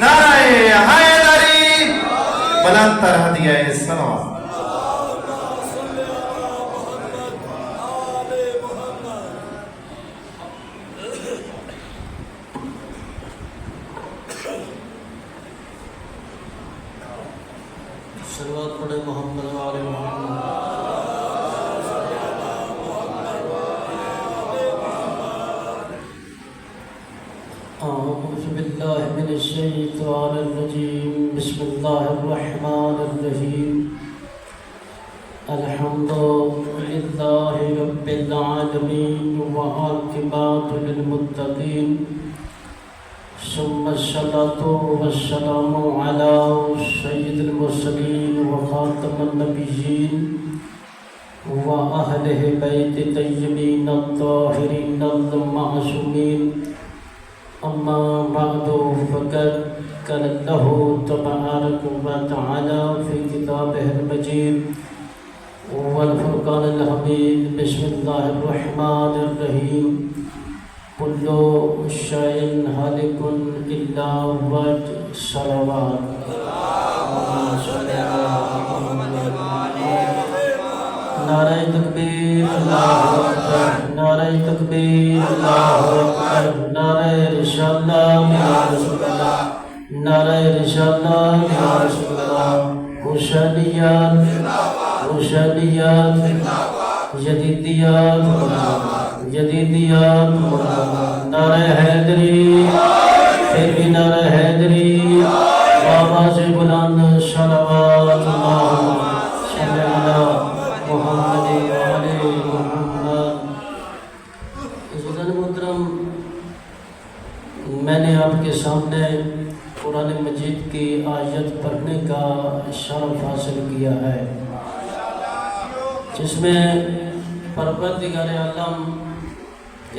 نعرہ حیدری، بلند تر ہدیہ صلوات۔ صلوات پڑھے محمد و آل محمد۔ اعوذ باللہ من الشیطان الرجیم، بسم اللہ الرحمن الرحیم۔ الحمد للہ رب العالمین والعاقبۃ للمتقین، ثم الصلاة والسلام على سید المرسلین وخاتم النبیین وأہلہ بیت طیبین الطاہرین المعصومین، اما بعد فقد قال الله تبارک وتعالى في كتابه المجيد والفرقان الحمید، بسم اللہ الرحمن الرحیم۔ كل شيء هالك إلا وجهه، صلوات۔ نعرہ تکبیر، اللہ اکبر، نعرہ تکبیر، اللہ اکبر، نعرہ رسالت یا رسول اللہ، نعرہ رسالت یا رسول اللہ، حسینیت، حسینیت، جدیدیت، جدیدیت، نعرہ حیدری، پھر بھی نعرہ حیدری، بابا سے بلند، صلوات اللہ صلی اللہ محمد علیہ محمد۔ عزیزان محترم، میں نے آپ کے سامنے قرآن مجید کی آیت پڑھنے کا شرف حاصل کیا ہے، جس میں پروردگار عالم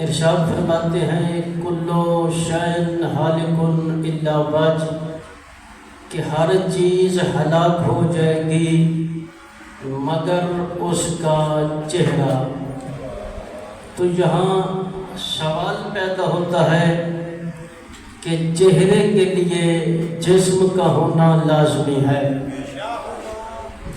ارشاد فرماتے ہیں کلو شیء ہالک الا وجہ، کہ ہر چیز ہلاک ہو جائے گی مگر اس کا چہرہ۔ تو یہاں سوال پیدا ہوتا ہے کہ چہرے کے لیے جسم کا ہونا لازمی ہے،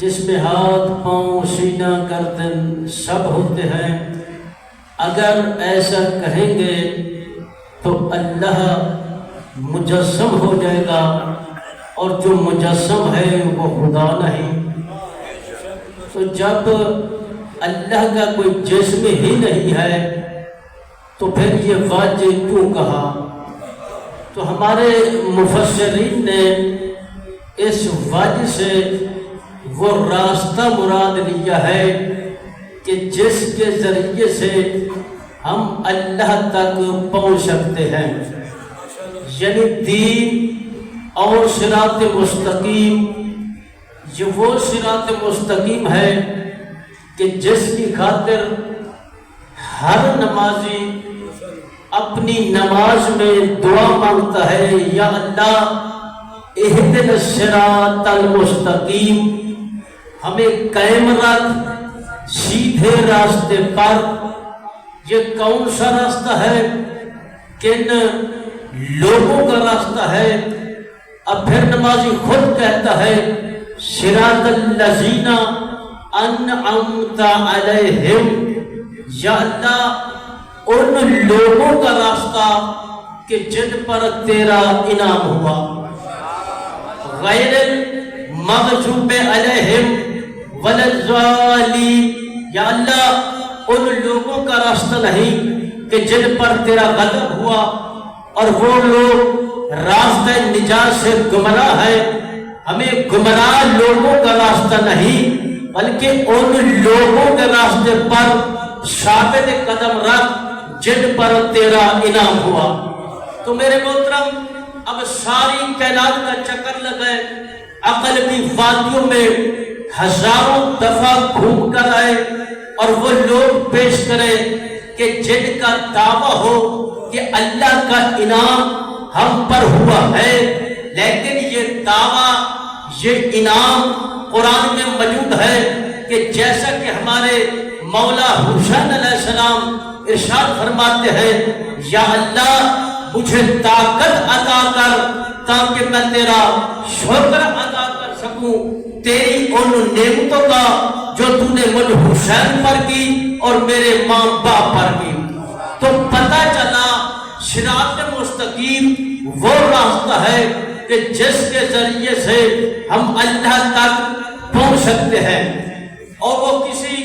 جس میں ہاتھ، پاؤں، سینہ، گردن سب ہوتے ہیں۔ اگر ایسا کہیں گے تو اللہ مجسم ہو جائے گا، اور جو مجسم ہے وہ خدا نہیں۔ تو جب اللہ کا کوئی جسم ہی نہیں ہے تو پھر یہ واجب کیوں کہا؟ تو ہمارے مفسرین نے اس وجہ سے وہ راستہ مراد لیا ہے کہ جس کے ذریعے سے ہم اللہ تک پہنچ سکتے ہیں، یعنی دین اور صراط مستقیم۔ یہ وہ صراط مستقیم ہے کہ جس کی خاطر ہر نمازی اپنی نماز میں دعا مانگتا ہے، یا اللہ اہدنا الصراط المستقیم، ہمیں قائم رکھ سیدھے راستے پر۔ یہ کون سا راستہ ہے؟ کن لوگوں کا راستہ ہے؟ اب پھر نمازی خود کہتا ہے صراط الذین انعمت علیہم، یا اللہ ان لوگوں کا راستہ کہ جن پر تیرا انعام ہوا، غیر المغضوب علیہم ولا الضالین، یا اللہ ان لوگوں کا راستہ نہیں کہ جن پر تیرا غضب ہوا اور وہ لوگ راستہ نجات سے گمراہ ہے۔ ہمیں گمراہ لوگوں کا راستہ نہیں بلکہ ان لوگوں کے راستے پر ثابت قدم رکھ جن پر تیرا انعام ہوا۔ تو میرے محترم، اب ساری کائنات کا چکر لگائے، عقل کی وادیوں میں ہزاروں دفعہ گھوم کر آئے اور وہ لوگ پیش کریں کہ جن کا دعویٰ ہو کہ اللہ کا انعام ہم پر ہوا ہے، لیکن یہ دعویٰ، یہ انعام قرآن میں موجود ہے کہ جیسا کہ ہمارے مولا حسین علیہ السلام ارشاد فرماتے ہیں، یا اللہ مجھے طاقت عطا کر تاکہ میں تیرا شکر ادا کر سکوں تیری ان نعمتوں کا جو تو نے مجھ حسین پر کی اور میرے ماں باپ پر کی. تو پتہ چلا صراط مستقیم وہ راستہ ہے کہ جس کے ذریعے سے ہم اللہ تک پہنچ سکتے ہیں، اور وہ کسی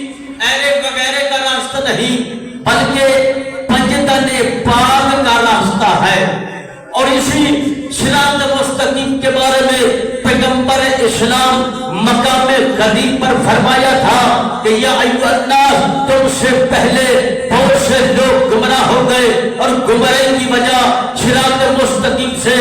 ایرے وغیرہ کا راستہ نہیں بلکہ پنجتن پاک کا راستہ ہے. اور اسی صراط مستقیم کے بارے میں پیغمبر اسلام مقام قدیم پر فرمایا تھا کہ یا ایھا الناس، تم سے پہلے بہت سے لوگ گمراہ ہو گئے اور گمراہی کی وجہ صراط مستقیم سے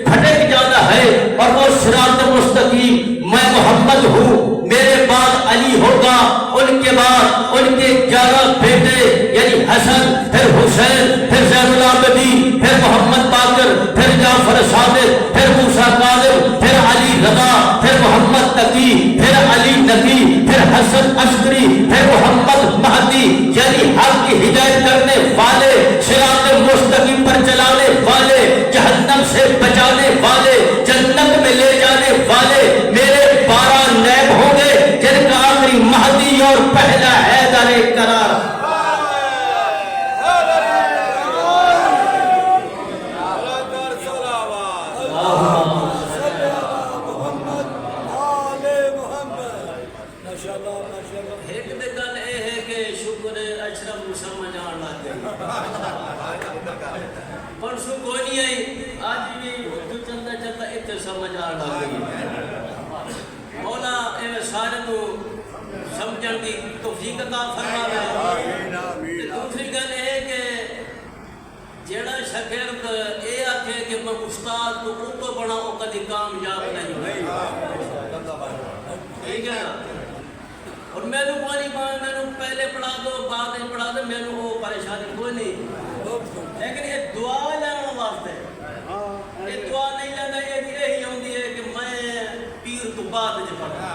بھٹک جانا ہے، اور وہ صراط مستقیم میں محمد ہوں، میرے بعد علی ہوگا، ان کے بعد ان کے 11 بیٹے یعنی حسن، پھر حسین، پھر زین العابدین، پھر محمد باقر، پھر جعفر صادق، پھر موسیٰ کاظم، پھر علی رضا، پھر محمد تقی، پھر علی نقی، پھر حسن عسکری، پھر محمد مہدی، یعنی حق کی ہدایت کرنے والے، صراط مستقیم پر چلانے والے، جہنم سے بچانے والے، جنت میں لے جانے والے میرے 12 نیب ہوں گے، جن کا آخری مہدی اور پہلا حیدر قرار. پرسوں کوئی نہیں آئی، آج بھی تو چلتا چلتا اتنے سمجھ آ گئی. مولا اے سارے تو سمجھن دی توفیق عطا فرماوے. دوسری گل ہے کہ جیڑا شاگرد اے آکھے کہ میں استاد تو تو بنا او کدی کامیاب نہیں. ٹھیک ہے نا؟ اور میں نے پانی پہلے پڑھا دو بعد میں پڑھا دو، میں نے وہ پریشانی کوئی نہیں. لیکن یہ دعا لینا واسطے، یہ دعا نہیں لینا، یہ یہی ہوندی ہے کہ میں پیر تو بعد میں پڑھا،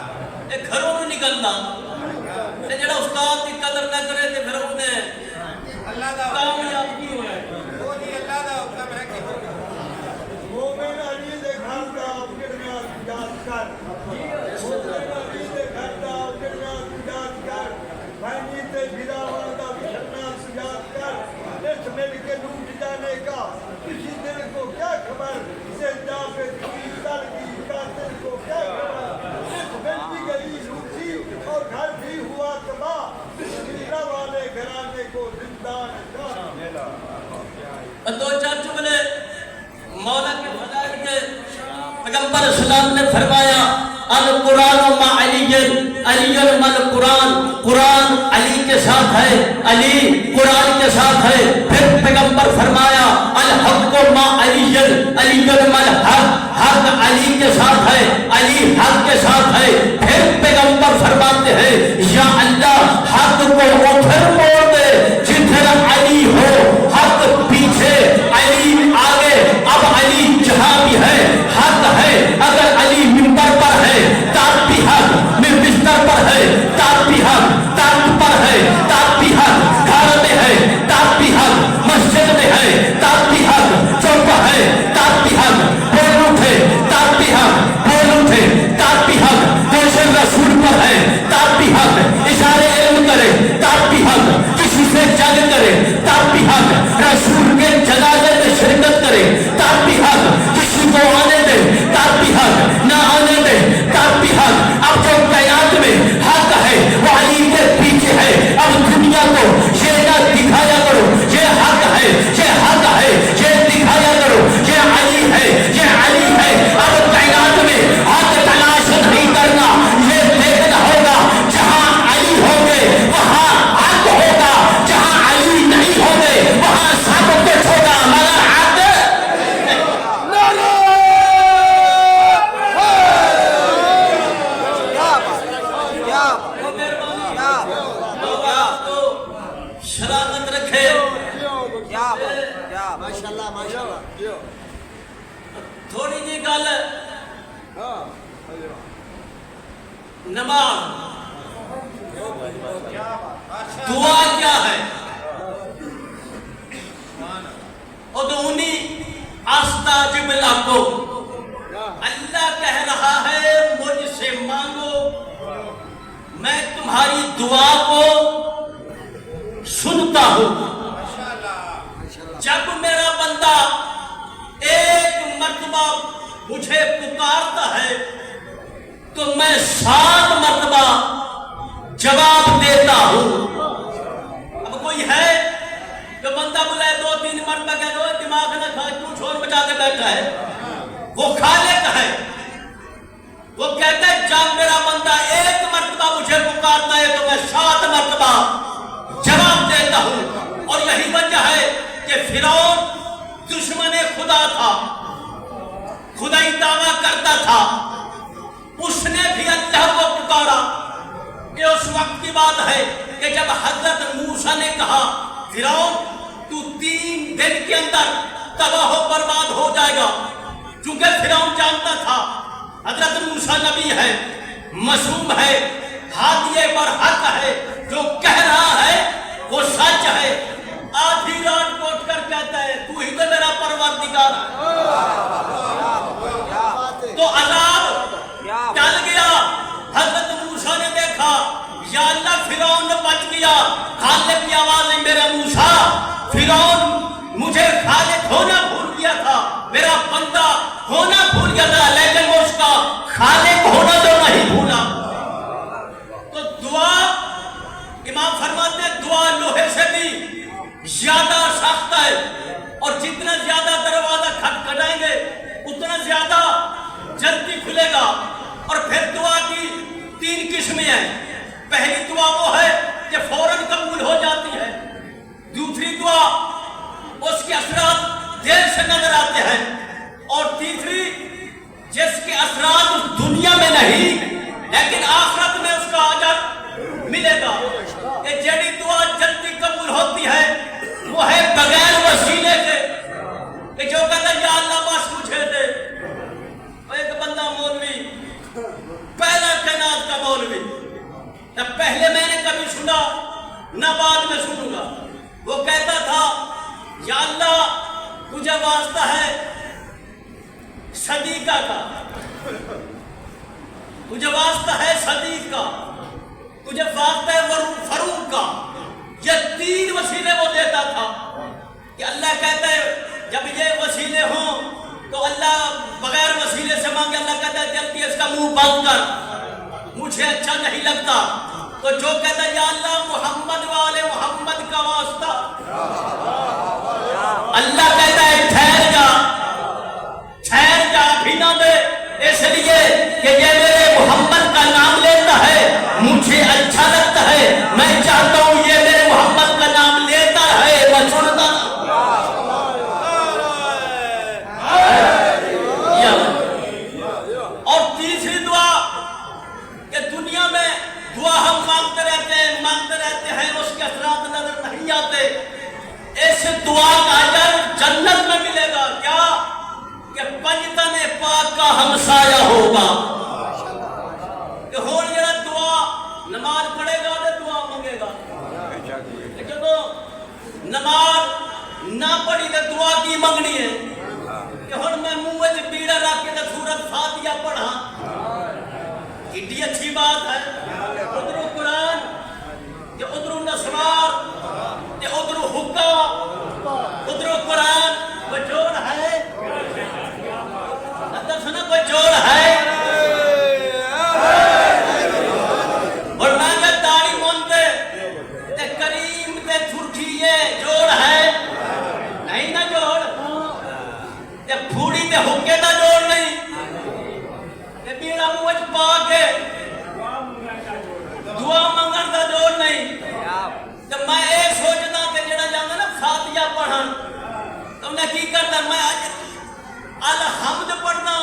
یہ گھروں میں نکلنا. جڑا استاد کی قدر نہ کرے تو پھر انہیں کامیاب نہیں ہونا. مومن علی دے گھر دا کڑیاں یاد کر، مومن علی دے گھر دا کڑیاں یاد کر، بھائی تے بھراواں دا بھرنا یاد کر. اس مل کے لوٹ جانے کا کسی دل کو کیا خبر، سے جا پہ کوئی سر کی قاتل کو کیا خبر. اس مل کی گلی لوٹی اور گھر بھی ہوا تباہ، میرا والے گھرانے کو زندان کا. دو چار جملے مولا کے فضائل کے پیغمبر اسلام نے فرمایا القرآن مع علی، علی مع القرآن، قرآن علی کے ساتھ ہے، علی قرآن کے ساتھ ہے. پھر پیغمبر فرمایا الحق مع علی، علی مع الحق، حق علی کے ساتھ ہے، علی حق کے ساتھ ہے. پھر پیغمبر فرماتے ہیں یا اللہ حق کو ادھر موڑ دے جدھر علی ہو، حق پیچھے علی آگے. اب علی جہاں بھی ہے حق ہے، اگر علی منبر پر ہے تاب بھی حق، بستر پر ہے تاب بھی حق، تخت پر ہے تاب بھی حق، گھر میں ہے تاب بھی حق، مسجد میں ہے تاب بھی حق، چوک ہے تاب بھی حق، بول اٹھے تاب بھی حق، بول اٹھے تاب بھی حق، روشن رسول پر ہے تاب بھی حق، اشارے علم کرے تاب بھی حق، کسی سے جنگ کرے تاب بھی حق، رسول کے جنازے میں شرکت کرے تاب بھی حق، کسی کو آنے دے تاب بھی حق، نہ آنے دے تاب بھی حق. اب جو قیامت میں حق ہے وہ علی کے پیچھے ہے. اب دنیا کو یہ نہ دکھایا کرو یہ حق ہے، یہ حق ہے، یہ دکھایا کرو یہ علی ہے، یہ علی ہے. اب قیامت میں حق تلاش نہیں کرنا، یہ دیکھنا ہوگا جہاں علی ہوں گے وہاں حق ہوگا، جہاں علی نہیں ہوں گے وہاں سب کچھ ہوگا مگر حق. شرارت رکھے تھوڑی جی گل نماز دعا کیا ہے؟ ادعونی استجب لکم، کہہ رہا ہے مجھ سے مانگو، میں تمہاری دعا کو سنتا ہوں۔ جب میرا بندہ ایک مرتبہ مجھے پکارتا ہے تو میں 7 مرتبہ جواب دیتا ہوں۔ اب کوئی ہے جو بندہ بلائے 2-3 مرتبہ کہہ دو دماغ نہ کھا کیوں شور مچا کے بیٹھا ہے؟ وہ خالق ہے، وہ کہتا ہے جب میرا بندہ ایک مرتبہ مجھے پکارتا ہے تو میں 7 مرتبہ جواب دیتا ہوں۔ اور یہی وجہ ہے کہ فرعون دشمن خدا تھا، خدائی دعویٰ کرتا تھا، اس نے بھی اللہ کو پکارا۔ یہ اس وقت کی بات ہے کہ جب حضرت موسیٰ نے کہا فرعون تو 3 دن کے اندر تباہ و برباد ہو جائے گا، چونکہ فرعون جانتا تھا حضرت موسیٰ نبی ہے، معصوم ہے، ہادی برحق ہے، جو کہہ رہا ہے وہ سچ ہے۔ آدھی رات کو اٹھ کر کہتا ہے تو ہی تو میرا پروردگار ہے۔ تو عذاب ٹل گیا۔ حضرت موسیٰ نے دیکھا یا اللہ فرعون بچ گیا۔ خالق کی آواز ہے میرے موسیٰ، فرعون مجھے خالق ہونا بھول گیا تھا، میرا بندہ ہونا بھول گیا تھا، لیکن وہ اس کا خالق ہونا تو نہیں بھولا۔ تو دعا، امام فرماتے ہیں دعا لوہے سے بھی زیادہ سخت ہے، اور جتنا زیادہ دروازہ کھٹکھٹائیں گے اتنا زیادہ جلدی کھلے گا۔ اور پھر دعا کی 3 قسمیں ہیں۔ پہلی دعا وہ ہے کہ فوراً قبول ہو جاتی ہے، دوسری دعا اس کے اثرات دیر سے نظر آتے ہیں، اور تیسری جس کے اثرات اس دنیا میں نہیں لیکن آخرت میں اس کا اجر ملے گا۔ کہ جیڑی دعا جلدی قبول ہوتی ہے وہ ہے بغیر وسیلے کے، کہ جو کہتا ہے یا اللہ بس مجھے دے۔ ایک بندہ مولوی، پہلا کائنات کا مولوی، نہ پہلے میں نے کبھی سنا نہ بعد میں سنوں گا، وہ کہتا تھا یا اللہ تجھے واسطہ ہے صدیقہ کا، تجھے واسطہ ہے صدیق کا، تجھے واسطہ ہے فروخ کا۔ یہ 3 وسیلے وہ دیتا تھا کہ اللہ کہتا ہے جب یہ وسیلے ہوں تو اللہ بغیر وسیلے سے مانگے، اللہ کہتا ہے جلدی اس کا منہ بند کر، مجھے اچھا نہیں لگتا۔ تو جو کہتا ہے یا اللہ محمد والے محمد کا واسطہ، اللہ کہتا ہے ٹھہر جا بھی نہ دے، اس لیے کہ یہ میرے محمد کا نام لیتا ہے، مجھے اچھا لگتا ہے، میں چاہتا ہوں یہ میرے محمد کا نام لیتا ہے، میں سنتا۔ اور تیسری دعا کہ دنیا میں دعا ہم مانگتے رہتے ہیں، اس کے اثرات نظر نہیں آتے، اس دعا کا اجر جنت میں ملے گا۔ کیا کہ پنجتن پاک کا ہمسایہ ہوگا، کہ ہون جڑا دعا نماز پڑھے گا تو دعا مانگے گا، لیکن تو نماز نہ پڑھی تو دعا کی منگنی ہے، کہ ہون میں منہ وچ بیڑا رکھ کے سورۃ فاتحہ پڑھا، کتنی اچھی بات ہے۔ ادھر قرآن، ادھر نسوار، ادھر حکا، ادھر قرآن، کوئی جوڑ ہے؟ اندر سنا کوئی جوڑ ہے؟ اور میں کہ داڑھی مونتے تے کریم تے تھرکیے جوڑ ہے؟ نہیں نا جوڑ، تے پھوڑی تے حکے دا جوڑ نہیں، تے بیڑا موچ پا کے دعا منگن دا جوڑ نہیں۔ جب میں ایک سوچنا کہ جڑا جانا نا فاتحہ پڑھن تو میں کی کرتا، میں الحمد پڑھنا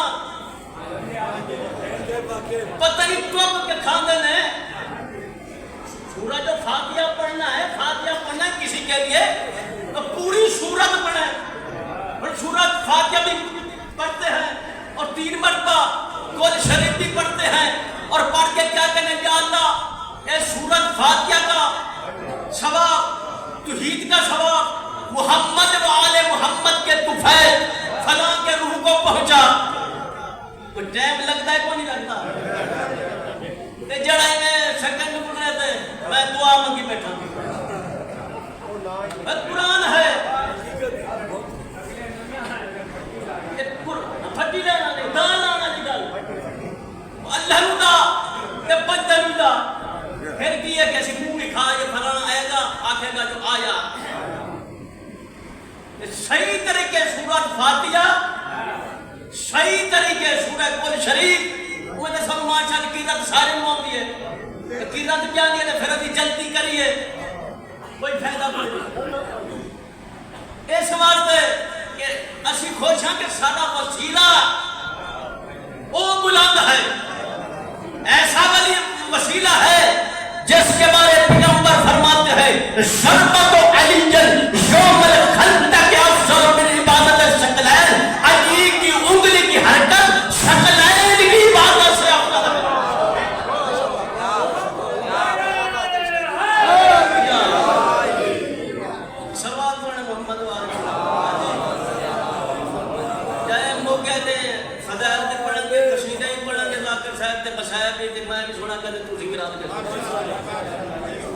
پتہ نہیں ٹوپ کے کھاندے نے۔ سورہ جو فاتحہ پڑھنا ہے کسی کے لیے تو پوری سورت پڑھیں، اور سورت فاتحہ بھی پڑھتے ہیں اور 3 مرتبہ کل شریف بھی پڑھتے ہیں، اور پڑھ کے کیا کہنے یا اللہ اے سورت فاتحہ کا ثواب، توحید کا ثواب محمد و آل محمد کے طفیل فلاں کے روح کو پہنچا۔ ٹائم لگتا ہے کوئی نہیں لگتا تے جڑا میں سیکنڈ گزرے تے میں دعا منگی بیٹھا قرآن ہے پھٹی لینا نہیں دال آنا نہیں گل اللہ نو دا تے بندے نو دا پھر کی ہے کہ اسی منہ بھی کھا یہ فلانا آئے گا آکھے گا جو آیا صحیح طریقے سورۃ فاتحہ صحیح طریقے سورہ کل شریف وہ نے سب ماشاء اللہ قرات سارے نو آندی ہے قرات جاندی ہے پھر ابھی جلدی کریے کوئی فائدہ کوئی نہیں اس واسطے کہ اسی خوش ہیں کہ سارا وسیلہ وہ بلند ہے ایسا ولی وسیلہ ہے جس کے بارے پیغمبر فرماتے ہیں شربت علی یوم الخندق افضل من عبادت الثقلین علی کی انگلی کی حرکت ثقلین کی عبادت سے افضل ہے صلوات پڑھیں محمد وآلہ جائے موقع دے فضائل دے پڑھیں گے قصیدے ہی پڑھیں گے ذاکر صاحب دے مسائب دے میں بھی سنا کرے تو ذکرات کرے